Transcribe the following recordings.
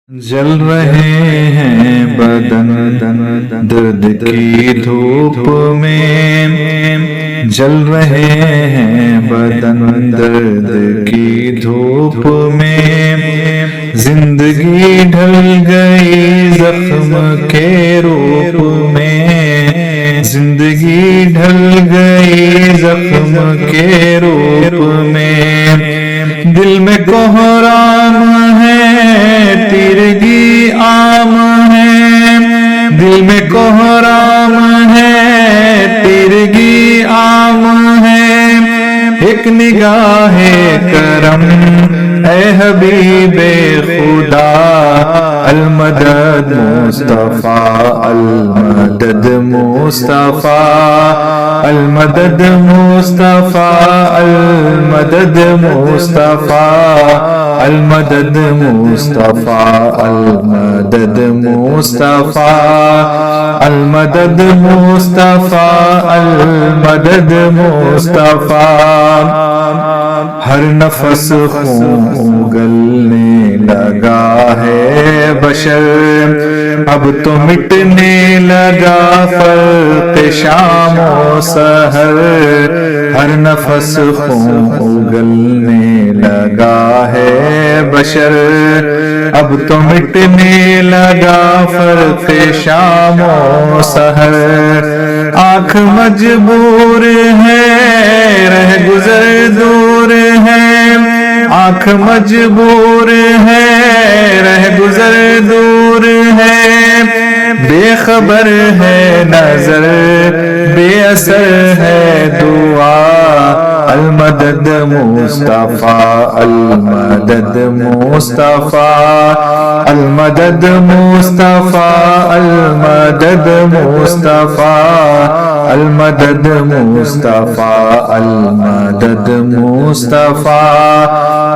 جل رہے ہیں بدن درد کی دھوپ میں، جل رہے ہیں بدن درد کی دھوپ میں، زندگی ڈھل گئی زخم کے روپ میں، زندگی ڈھل گئی زخم کے روپ میں، دل میں کوہرام ہے تیرگی عام ہے، دل میں کوہرام ہے تیرگی عام ہے، ایک نگاہ کرم اے حبیب خدا، المدد مصطفیٰ المدد مصطفیٰ المدد مصطفیٰ المدد مصطفیٰ المدد مصطفیٰ المدد مصطفیٰ المدد مصطفیٰ المدد مصطفیٰ، ہر نفس خون اگلنے لگا ہے بشر، اب تو مٹنے لگا فرق شام و سحر، ہر نفس خون اگلنے لگا ہے بشر، اب تو مٹنے لگا فرق شام و سحر، آنکھ مجبور ہے رہ گزر دور ہے، آنکھ مجبور ہے رہ گزر دور ہے، بے خبر ہے نظر بے اثر ہے دعا، المدد مصطفیٰ المدد مصطفیٰ المدد مصطفیٰ المدد مصطفیٰ المدد مصطفیٰ المدد مصطفیٰ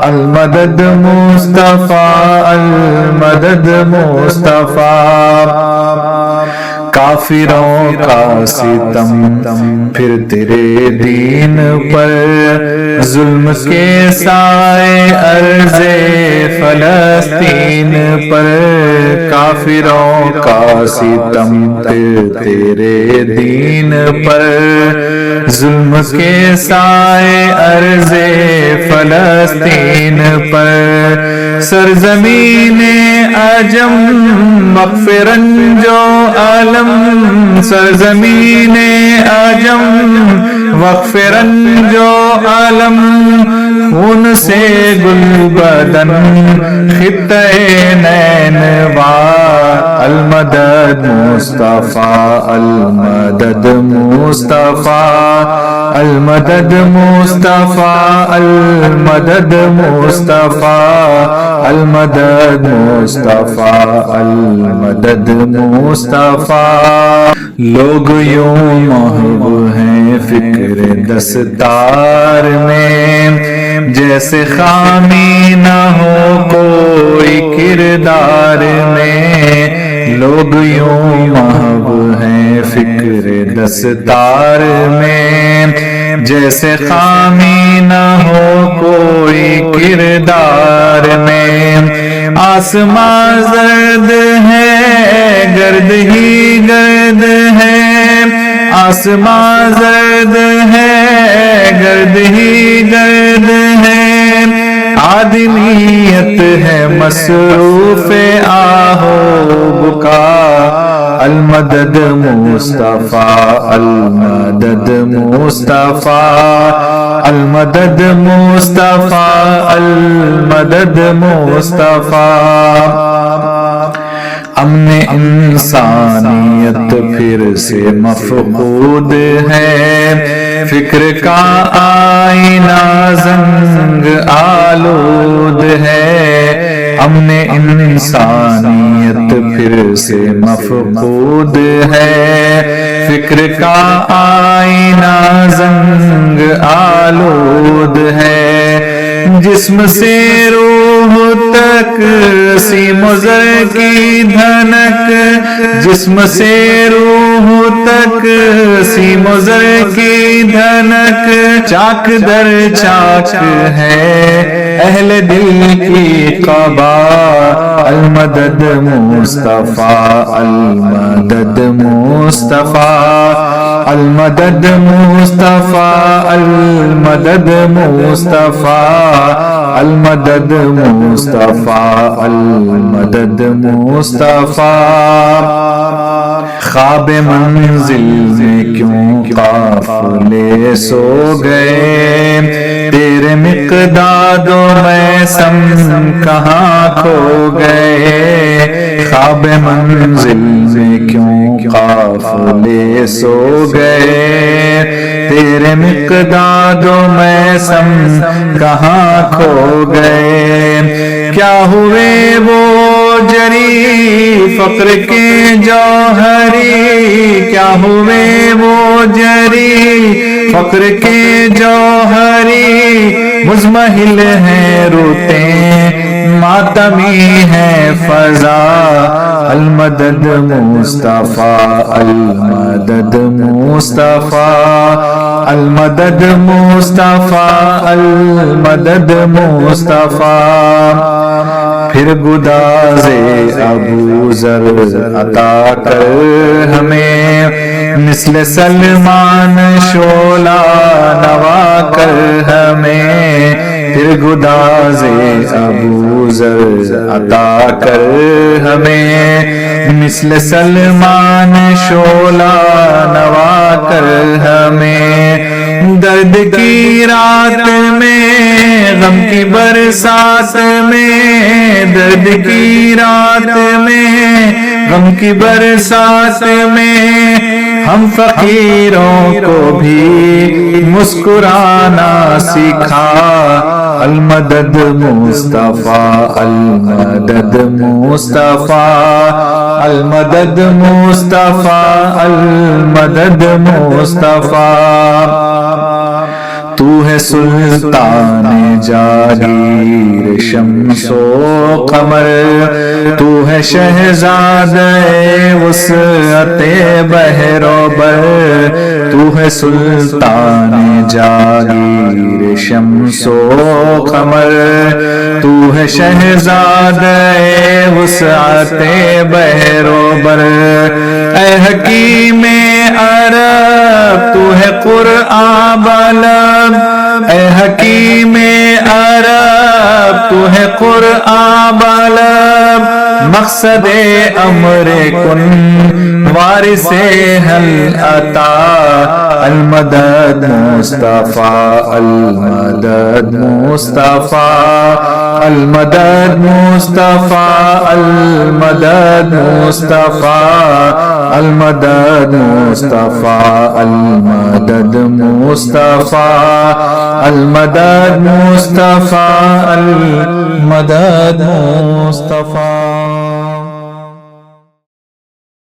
المدد مصطفیٰ المدد مصطفیٰ، کافروں کا ستم پھر تیرے دین پر، ظلم کے سائے ارض فلسطین پر، کافروں کا ستم پھر تیرے دین پر، ظلم کے سائے ارض فلسطین پر، سرزمین عجم مغفرن جو عالم، سرزمین عجم مغفرن جو عالم، خون سے گل بدن خطہ نینوا، المدد مصطفیٰ المدد مصطفیٰ المدد مصطفیٰ المدد مصطفیٰ المدد مصطفیٰ المدد مصطفیٰ، لوگ یوں محو ہیں فکر دستار میں، جیسے خامی نہ ہو کوئی کردار میں، لوگ یوں محو ہیں فکر دستار میں، جیسے خامی نہ ہو کوئی کردار میں، آسمان زرد ہے گرد ہی گرد ہے، آسمان زرد ہے گرد ہی گرد ہے، آدمیت ہے مصروف آہو بکا، المدد مصطفیٰ المدد مصطفیٰ المدد مصطفیٰ المدد مصطفیٰ، امن انسانیت پھر سے مفقود ہے، فکر کا آئینہ زنگ آلود ہے، امن انسانیت پھر سے مفقود ہے، فکر کا آئینہ زنگ آلود ہے، جسم سے روح تک سیم و زر کی دھنک، جسم سے روح تک سیم و زر کی دھنک، چاک در چاک ہے اہل دل کی قبا، المدد مصطفیٰ المدد مصطفیٰ المدد مصطفیٰ المدد مصطفیٰ المدد مصطفیٰ المدد مصطفیٰ۔ خواب منزل میں کیوں قافلے سو گئے، تیرے مقداد و میسم کہاں کھو گئے، خواب منزل میں کیوں قافلے سو گئے، تیرے مقداد و میسم کہاں کھو گئے، کیا ہوئے وہ جری فقر کے جوہری، کیا ہوئے وہ جری فقر کے جوہری، مزمحل ہیں روتے ماتمی ہے فضا، المدد مصطفیٰ المدد مصطفیٰ المدد مصطفیٰ المدد مصطفیٰ۔ پھر گدازے ابو ذر عطا کر ہمیں، مثل سلمان شعلہ نوا کر ہمیں، پھر گدازے ابو ذر عطا کر ہمیں، مثل سلمان شعلہ نوا کر ہمیں، درد کی رات میں غم کی برسات میں، درد کی رات میں غم کی برسات میں، ہم فقیروں کو بھی مسکرانا سکھا، المدد مصطفیٰ المدد مصطفیٰ المدد مصطفیٰ المدد مصطفیٰ۔ تو ہے سلطان جاگیر شمس و قمر، تو ہے شہزادہ وسعت بحر و بر، تو ہے سلطان جاگیر شمس و قمر، تو ہے شہزادہ وسعت بحر و بر، اے حکیم عرب تو ہے قرآن بلد، اے حکیم عرب تو ہے قرآن بلد، مقصد امر کن وارث حل عطا، المدد مصطفیٰ المدد مصطفیٰ المدد مصطفیٰ المدد مصطفیٰ المدد مصطفیٰ المدد مصطفیٰ المدد مصطفیٰ المدد مصطفیٰ۔